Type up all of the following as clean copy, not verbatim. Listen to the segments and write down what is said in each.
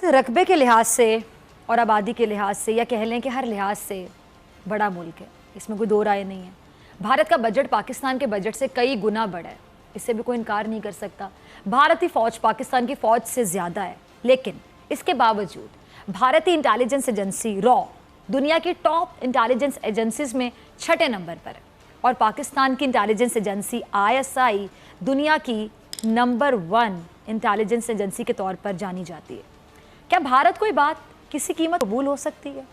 रकबे के लिहाज से और आबादी के लिहाज से या कह लें कि हर लिहाज से बड़ा मुल्क है, इसमें कोई दो राय नहीं है। भारत का बजट पाकिस्तान के बजट से कई गुना बड़ा है, इससे भी कोई इनकार नहीं कर सकता। भारतीय फ़ौज पाकिस्तान की फ़ौज से ज़्यादा है, लेकिन इसके बावजूद भारतीय इंटेलिजेंस एजेंसी रॉ दुनिया की टॉप इंटेलिजेंस एजेंसीज में 6ठे नंबर पर है और पाकिस्तान की इंटेलिजेंस एजेंसी ISI दुनिया की नंबर 1 इंटेलिजेंस एजेंसी के तौर पर जानी जाती है। क्या भारत कोई बात किसी कीमत कबूल हो सकती है?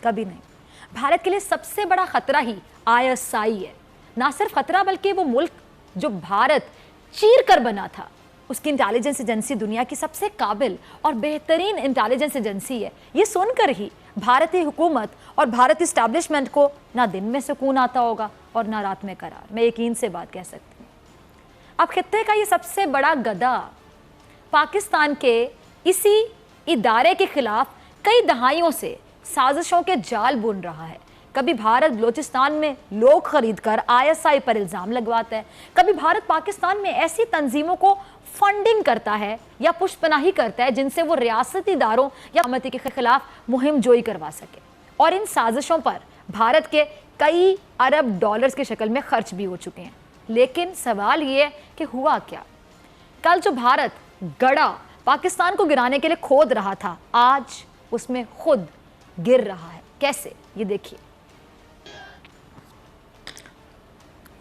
कभी नहीं। भारत के लिए सबसे बड़ा खतरा ही ISI है। ना सिर्फ खतरा बल्कि वो मुल्क जो भारत चीर कर बना था, उसकी इंटेलिजेंस एजेंसी दुनिया की सबसे काबिल और बेहतरीन इंटेलिजेंस एजेंसी है। ये सुनकर ही भारतीय हुकूमत और भारतीय इस्टेब्लिशमेंट को ना दिन में सुकून आता होगा और ना रात में करार। मैं यकीन से बात कह सकती हूँ। अब खित्ते का ये सबसे बड़ा गधा पाकिस्तान के इसी इदारे के खिलाफ कई दहाइयों से साजिशों के जाल बुन रहा है। कभी भारत बलूचिस्तान में लोग खरीद कर ISI पर इल्ज़ाम लगवाता है, कभी भारत पाकिस्तान में ऐसी तंजीमों को फंडिंग करता है या पुष्पनाही करता है जिनसे वो रियासती इदारों या हुकूमत के खिलाफ मुहिम जोई करवा सके। और इन साजिशों पर भारत के कई अरब डॉलर्स की शक्ल में खर्च भी हो चुके हैं। लेकिन सवाल ये है कि हुआ क्या? कल जो भारत गड़ा पाकिस्तान को गिराने के लिए खोद रहा था, आज उसमें खुद गिर रहा है। कैसे? ये देखिए।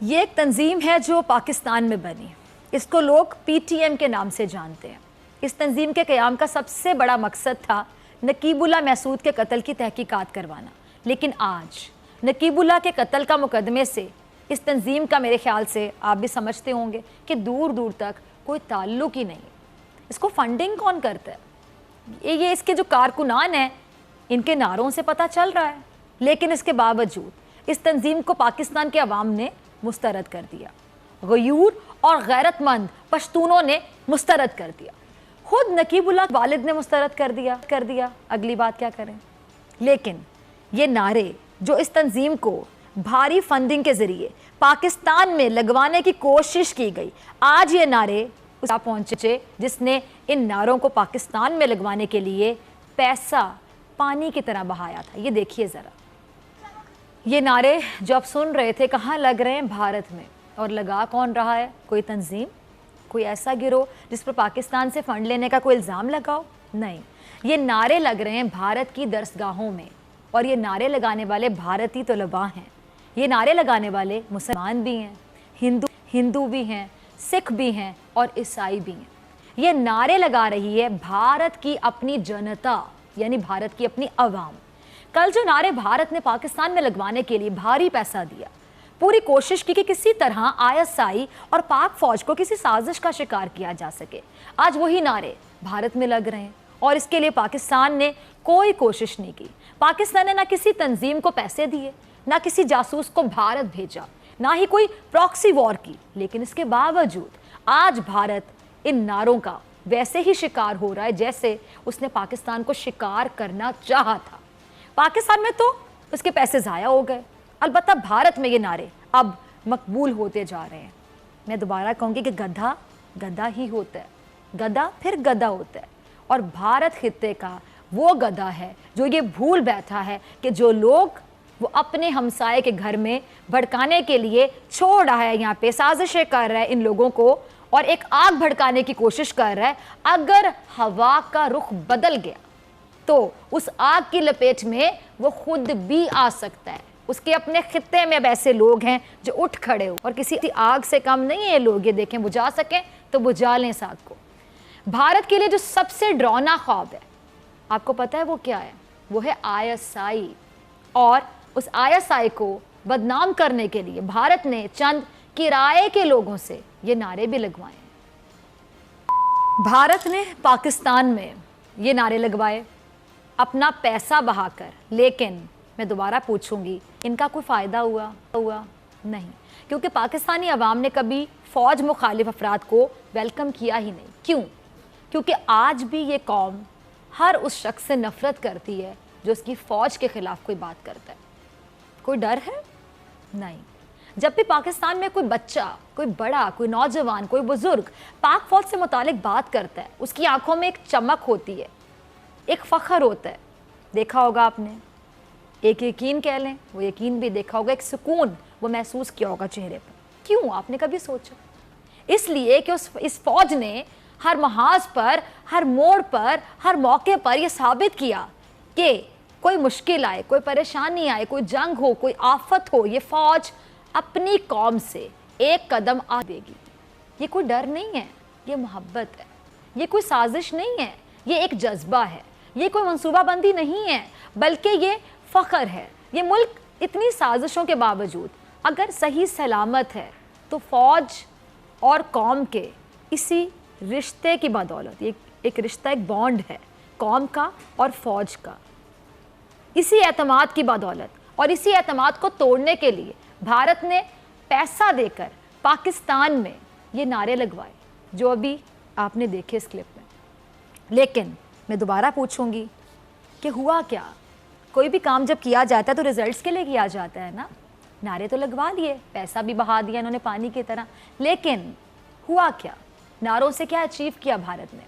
ये एक तंजीम है जो पाकिस्तान में बनी। इसको लोग PTM के नाम से जानते हैं। इस तंजीम के क़याम का सबसे बड़ा मकसद था नकीबुल्लाह महसूद के कत्ल की तहकीकात करवाना। लेकिन आज नकीबुल्लाह के कत्ल का मुकदमे से इस तंजीम का मेरे ख्याल से आप भी समझते होंगे कि दूर दूर तक कोई ताल्लुक ही नहीं। इसको फंडिंग कौन करता है? ये इसके जो कारकुनान हैं, इनके नारों से पता चल रहा है। लेकिन इसके बावजूद इस तंजीम को पाकिस्तान के अवाम ने मुस्तरद कर दिया। गयूर और गैरतमंद पश्तूनों ने मुस्तरद कर दिया। खुद नकीबुल्लाह वालिद ने मुस्तरद कर दिया। अगली बात क्या करें? लेकिन ये नारे जो इस तंजीम को भारी फंडिंग के जरिए पाकिस्तान में लगवाने की कोशिश की गई, आज ये नारे उस पहुंचे जिसने इन नारों को पाकिस्तान में लगवाने के लिए पैसा पानी की तरह बहाया था। ये देखिए ज़रा, ये नारे जो आप सुन रहे थे कहाँ लग रहे हैं? भारत में। और लगा कौन रहा है? कोई तंजीम, कोई ऐसा गिरोह जिस पर पाकिस्तान से फ़ंड लेने का कोई इल्ज़ाम लगाओ? नहीं, ये नारे लग रहे हैं भारत की दरसगाहों में। और ये नारे लगाने वाले भारतीय तलबा हैं। ये नारे लगाने वाले मुसलमान भी हैं, हिंदू भी हैं, सिख भी हैं और ईसाई भी हैं। ये नारे लगा रही है भारत की अपनी जनता, यानी भारत की अपनी अवाम। कल जो नारे भारत ने पाकिस्तान में लगवाने के लिए भारी पैसा दिया, पूरी कोशिश की कि किसी तरह ISI और पाक फौज को किसी साजिश का शिकार किया जा सके, आज वही नारे भारत में लग रहे हैं। और इसके लिए पाकिस्तान ने कोई कोशिश नहीं की। पाकिस्तान ने ना किसी तंजीम को पैसे दिए, ना किसी जासूस को भारत भेजा, ना ही कोई प्रॉक्सी वॉर की। लेकिन इसके बावजूद आज भारत इन नारों का वैसे ही शिकार हो रहा है जैसे उसने पाकिस्तान को शिकार करना चाहा था। पाकिस्तान में तो उसके पैसे ज़ाया हो गए, अलबत्ता भारत में ये नारे अब मकबूल होते जा रहे हैं। मैं दोबारा कहूँगी कि गधा गधा ही होता है, गधा फिर गधा होता है। और भारत खित्ते का वो गधा है जो ये भूल बैठा है कि जो लोग वो अपने हमसाये के घर में भड़काने के लिए छोड़ रहा है, यहाँ पे साजिशें कर रहा है इन लोगों को और एक आग भड़काने की कोशिश कर रहा है। अगर हवा का रुख बदल गया तो उस आग की लपेट में वो खुद भी आ सकता है। उसके अपने खित्ते में अब ऐसे लोग हैं जो उठ खड़े हो और किसी आग से कम नहीं है ये लोग। ये देखें, बुझा सकें तो बुझा लें इस आग को। भारत के लिए जो सबसे डरावना ख्वाब है, आपको पता है वो क्या है? वो है ISI। और उस ISI को बदनाम करने के लिए भारत ने चंद किराए के लोगों से ये नारे भी लगवाए। भारत ने पाकिस्तान में ये नारे लगवाए अपना पैसा बहाकर। लेकिन मैं दोबारा पूछूंगी, इनका कोई फ़ायदा हुआ? नहीं, क्योंकि पाकिस्तानी अवाम ने कभी फ़ौज मुखालिफ अफराद को वेलकम किया ही नहीं। क्यों? क्योंकि आज भी ये कौम हर उस शख्स से नफ़रत करती है जो उसकी फ़ौज के ख़िलाफ़ कोई बात करता है। कोई डर है? नहीं। जब भी पाकिस्तान में कोई बच्चा, कोई बड़ा, कोई नौजवान, कोई बुजुर्ग पाक फौज से मुतालिक बात करता है, उसकी आंखों में एक चमक होती है, एक फ़ख्र होता है। देखा होगा आपने, एक यकीन कह लें, वो यकीन भी देखा होगा, एक सुकून वो महसूस किया होगा चेहरे पर। क्यों, आपने कभी सोचा? इसलिए कि इस फौज ने हर महाज पर, हर मोड़ पर, हर मौके पर यह साबित किया कि कोई मुश्किल आए, कोई परेशानी आए, कोई जंग हो, कोई आफत हो, ये फौज अपनी कौम से एक कदम आ देगी। ये कोई डर नहीं है, ये मोहब्बत है। ये कोई साजिश नहीं है, ये एक जज्बा है। ये कोई मंसूबाबंदी नहीं है, बल्कि ये फ़ख्र है। ये मुल्क इतनी साजिशों के बावजूद अगर सही सलामत है तो फ़ौज और कौम के इसी रिश्ते की बदौलत, ये एक रिश्ता, एक बॉन्ड है कौम का और फ़ौज का, इसी एतमाद की बदौलत और इसी एतमाद को तोड़ने के लिए भारत ने पैसा देकर पाकिस्तान में ये नारे लगवाए जो अभी आपने देखे इस क्लिप में। लेकिन मैं दोबारा पूछूंगी कि हुआ क्या? कोई भी काम जब किया जाता है तो रिजल्ट्स के लिए किया जाता है ना। नारे तो लगवा लिए, पैसा भी बहा दिया इन्होंने पानी की तरह, लेकिन हुआ क्या? नारों से क्या अचीव किया भारत ने?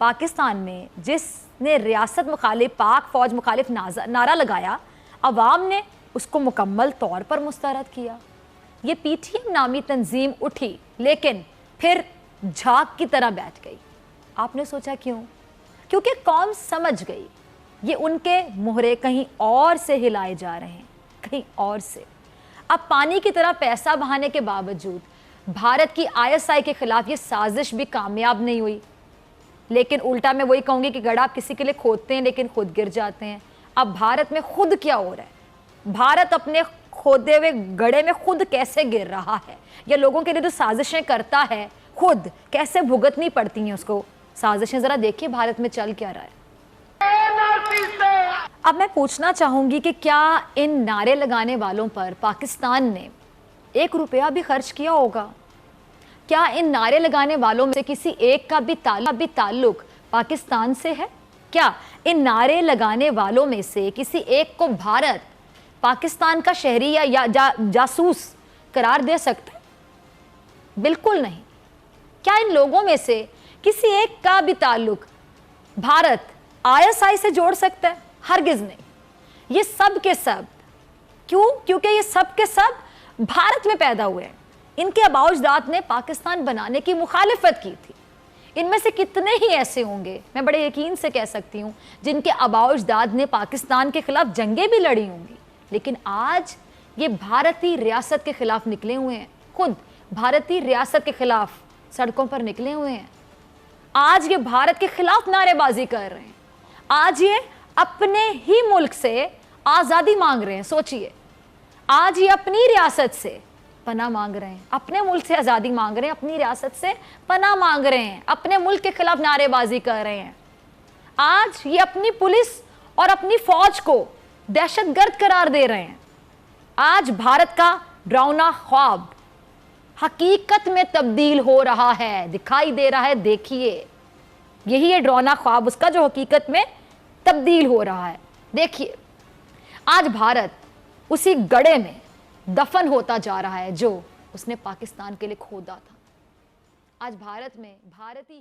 पाकिस्तान में जिसने रियासत मुखालिफ, पाक फौज मुखालिफ नारा लगाया, अवाम ने उसको मुकम्मल तौर पर मुस्तरद किया। ये पीटीएम नामी तंजीम उठी, लेकिन फिर झाग की तरह बैठ गई। आपने सोचा क्यों? क्योंकि कौम समझ गई ये उनके मोहरे कहीं और से हिलाए जा रहे हैं, कहीं और से। अब पानी की तरह पैसा बहाने के बावजूद भारत की आईएसआई के खिलाफ ये साजिश भी कामयाब नहीं हुई। लेकिन उल्टा मैं वही कहूंगी कि गड्ढा आप किसी के लिए खोदते हैं लेकिन खुद गिर जाते हैं। अब भारत में खुद क्या हो रहा है? भारत अपने खोदे हुए गड्ढे में खुद कैसे गिर रहा है, या लोगों के लिए जो साजिशें करता है खुद कैसे भुगतनी पड़ती हैं उसको साजिशें। जरा देखिए भारत में चल क्या रहा है। अब मैं पूछना चाहूंगी कि क्या इन नारे लगाने वालों पर पाकिस्तान ने 1 रुपया भी खर्च किया होगा? क्या इन नारे लगाने वालों में से किसी एक का भी ताल्लुक पाकिस्तान से है? क्या इन नारे लगाने वालों में से किसी एक को भारत पाकिस्तान का शहरी या जासूस करार दे सकता है? बिल्कुल नहीं। क्या इन लोगों में से किसी एक का भी ताल्लुक भारत आईएसआई से जोड़ सकता है? हरगिज नहीं। ये सब के सब क्यों? क्योंकि ये सब के सब भारत में पैदा हुए हैं। इनके आबाउजदाद ने पाकिस्तान बनाने की मुखालिफत की थी। इनमें से कितने ही ऐसे होंगे, मैं बड़े यकीन से कह सकती हूँ, जिनके आबाउजदाद ने पाकिस्तान के खिलाफ जंगें भी लड़ी होंगी, लेकिन आज ये भारतीय रियासत के खिलाफ निकले हुए हैं। खुद भारतीय रियासत के खिलाफ सड़कों पर निकले हुए हैं। आज ये भारत के खिलाफ नारेबाजी कर रहे हैं। आज ये अपने ही मुल्क से आज़ादी मांग रहे हैं। सोचिए, आज ये अपनी रियासत से पनाह मांग रहे हैं, अपने मुल्क से आज़ादी मांग रहे हैं, अपनी रियासत से पनाह मांग रहे हैं, अपने मुल्क के खिलाफ नारेबाजी कर रहे हैं। आज ये अपनी पुलिस और अपनी फौज को दहशतगर्द करार दे रहे हैं। आज भारत का डरावना ख्वाब हकीकत में तब्दील हो रहा है, दिखाई दे रहा है। देखिए, यही है डरावना ख्वाब उसका जो हकीकत में तब्दील हो रहा है। देखिए, आज भारत उसी गड्ढे में दफन होता जा रहा है जो उसने पाकिस्तान के लिए खोदा था। आज भारत में भारत ही